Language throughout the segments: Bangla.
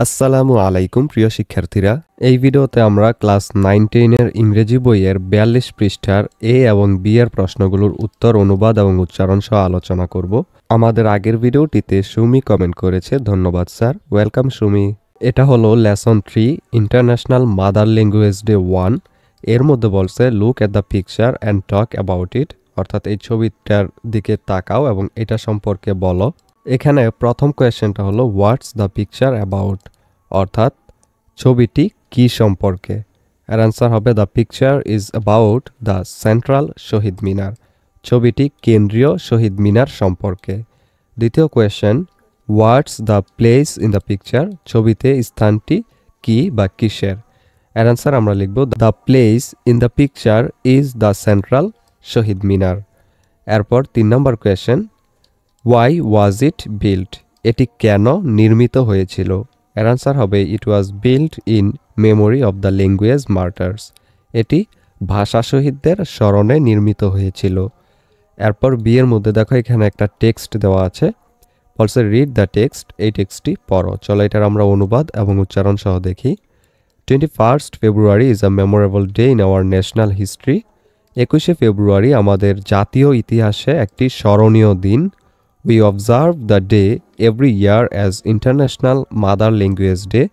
আসসালামু আলাইকুম প্রিয় শিক্ষার্থীরা, এই ভিডিওতে আমরা ক্লাস 9-10 এর ইংরেজি বইয়ের 42 পৃষ্ঠার এ এবং বি এর প্রশ্নগুলোর উত্তর, অনুবাদ এবং উচ্চারণ সহ আলোচনা করব। আমাদের আগের ভিডিওটিতে সুমি কমেন্ট করেছে, ধন্যবাদ স্যার। ওয়েলকাম সুমি। এটা হলো lesson 3 international mother language day 1। এর মধ্যে বলছে look at the picture and talk about it, অর্থাৎ এই ছবিটার দিকে তাকাও এবং এটা সম্পর্কে বলো। এখানে প্রথম কোয়েশ্চেনটা হলো হোয়াটস দ্য পিকচার অ্যাবাউট, অর্থাৎ ছবিটি কি সম্পর্কে। এর অ্যান্সার হবে the picture is about the central Shaheed Minar, ছবিটি কেন্দ্রীয় শহীদ মিনার সম্পর্কে। দ্বিতীয় question, what's the place in the picture, ছবিতে স্থানটি কি বা কিসের। এর অ্যান্সার আমরা লিখব the place in the picture is the central Shaheed Minar. এরপর 3 নম্বর question, why was it built, এটি কেন নির্মিত হয়েছিল। এর আনসার হবে it was built in memory of the language martyrs, এটি ভাষা শহীদদের স্মরণে নির্মিত হয়েছিল। এরপর বি এর মধ্যে দেখো এখানে একটা টেক্সট দেওয়া আছে, বলছে রিড দ্য টেক্সট, এই টেক্সটটি পড়ো। চলো এটার আমরা অনুবাদ এবং উচ্চারণ সহ দেখি। 21 February is a memorable day in our national history, 21শে ফেব্রুয়ারি আমাদের জাতীয় ইতিহাসে একটি স্মরণীয় দিন। We observe the day every year as International Mother Language Day.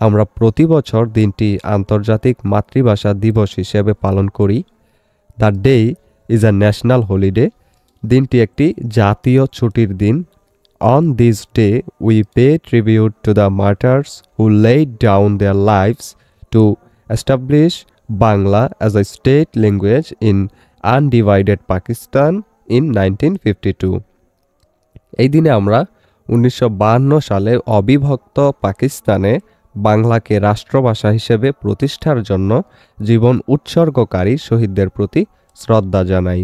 আমরা প্রতি বছর দিনটি আন্তর্জাতিক মাতৃভাষা দিবস হিসেবে পালন করি। The day is a national holiday. দিনটি একটি জাতীয় ছুটির দিন। On this day, we pay tribute to the martyrs who laid down their lives to establish Bangla as a state language in undivided Pakistan in 1952. এই দিনে আমরা 1952 সালে অবিভক্ত পাকিস্তানে বাংলাকে রাষ্ট্রভাষা হিসেবে প্রতিষ্ঠার জন্য জীবন উৎসর্গকারী শহীদদের প্রতি শ্রদ্ধা জানাই।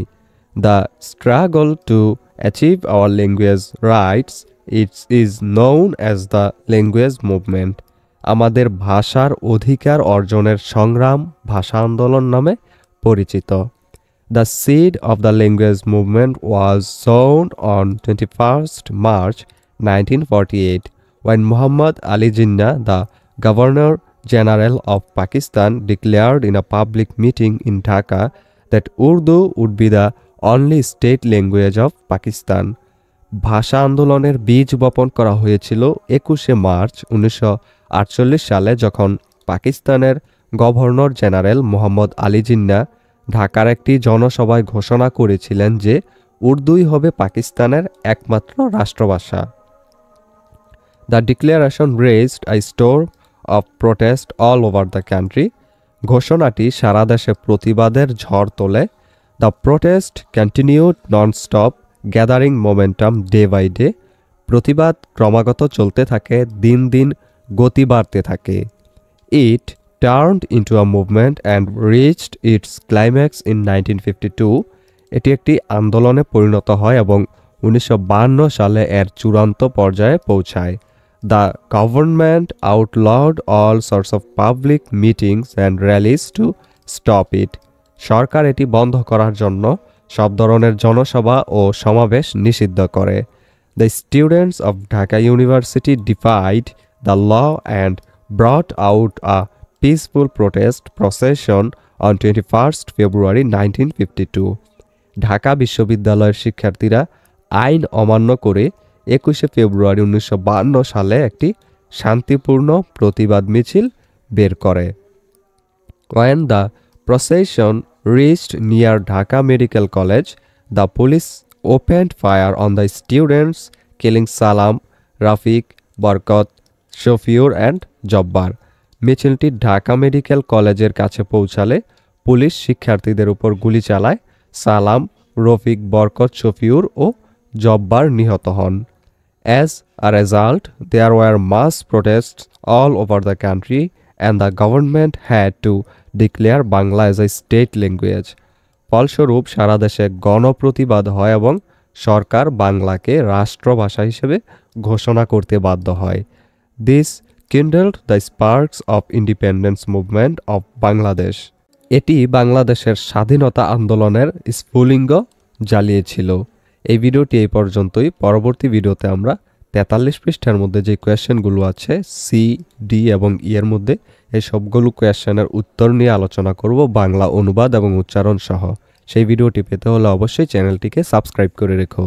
The struggle to achieve our language rights is known as the language movement, আমাদের ভাষার অধিকার অর্জনের সংগ্রাম ভাষা আন্দোলন নামে পরিচিত। The seed of the language movement was sown on 21st March 1948 when Muhammad Ali Jinnah, the Governor General of Pakistan, declared in a public meeting in Dhaka that Urdu would be the only state language of Pakistan. ভাষা আন্দোলনের বীজ বপন করা হয়েছিল 21শে মার্চ 1948 সালে, যখন পাকিস্তানের গভর্নর জেনারেল মোহাম্মদ আলী জিন্নাহ ঢাকার একটি জনসভায় ঘোষণা করেছিলেন যে উর্দুই হবে পাকিস্তানের একমাত্র রাষ্ট্রভাষা। The declaration raised a storm of protest all over the country, ঘোষণাটি সারা দেশে প্রতিবাদের ঝড় তোলে। The protest continued non stop gathering momentum day by day, প্রতিবাদ ক্রমাগত চলতে থাকে, দিন দিন গতি বাড়তে থাকে। ইট turned into a movement and reached its climax in 1952. এটি একটি আন্দোলনে পরিণত হয় এবং 1952 সালে এর চূড়ান্ত পর্যায়ে পৌঁছায়। The government outlawed all sorts of public meetings and rallies to stop it. সরকার এটি বন্ধ করার জন্য সব ধরনের জনসভা ও সমাবেশ নিষিদ্ধ করে। The students of Dhaka University defied the law and brought out a peaceful protest procession on 21st February 1952. Dhaka বিশ্ববিদ্যালয়ের শিক্ষার্থীরা আইন অমান্য করে 21শে ফেব্রুয়ারি 1952 সালে একটি শান্তিপূর্ণ প্রতিবাদ মিছিল বের করে। When the procession reached near Dhaka Medical College, the police opened fire on the students, killing Salam, Rafiq, Barkat, Shofiur and Jabbar. মিছিলটি ঢাকা মেডিকেল কলেজের কাছে পৌঁছালে পুলিশ শিক্ষার্থীদের উপর গুলি চালায়। সালাম, রফিক, বরকত, শফিউর ও জব্বার নিহত হন। As a result there were mass protests all over the country and the government had to declare Bangla as a state language, ফলস্বরূপ সারা দেশে গণপ্রতিবাদ হয় এবং সরকার বাংলাকে রাষ্ট্রভাষা হিসেবে ঘোষণা করতে বাধ্য হয়। This kindled the sparks of independence movement of Bangladesh. এটি বাংলাদেশের স্বাধীনতা আন্দোলনের স্ফুলিঙ্গ জ্বালিয়েছিল। এই ভিডিওটি এই পর্যন্তই। পরবর্তী ভিডিওতে আমরা 43 পৃষ্ঠার মধ্যে যে কোয়েশ্চেনগুলো আছে সি, ডি এবং ই এর মধ্যে, এই সবগুলো কোয়েশ্চেনের উত্তর নিয়ে আলোচনা করব বাংলা অনুবাদ এবং উচ্চারণ সহ। সেই ভিডিওটি পেতে হলে অবশ্যই চ্যানেলটিকে সাবস্ক্রাইব করে রেখো।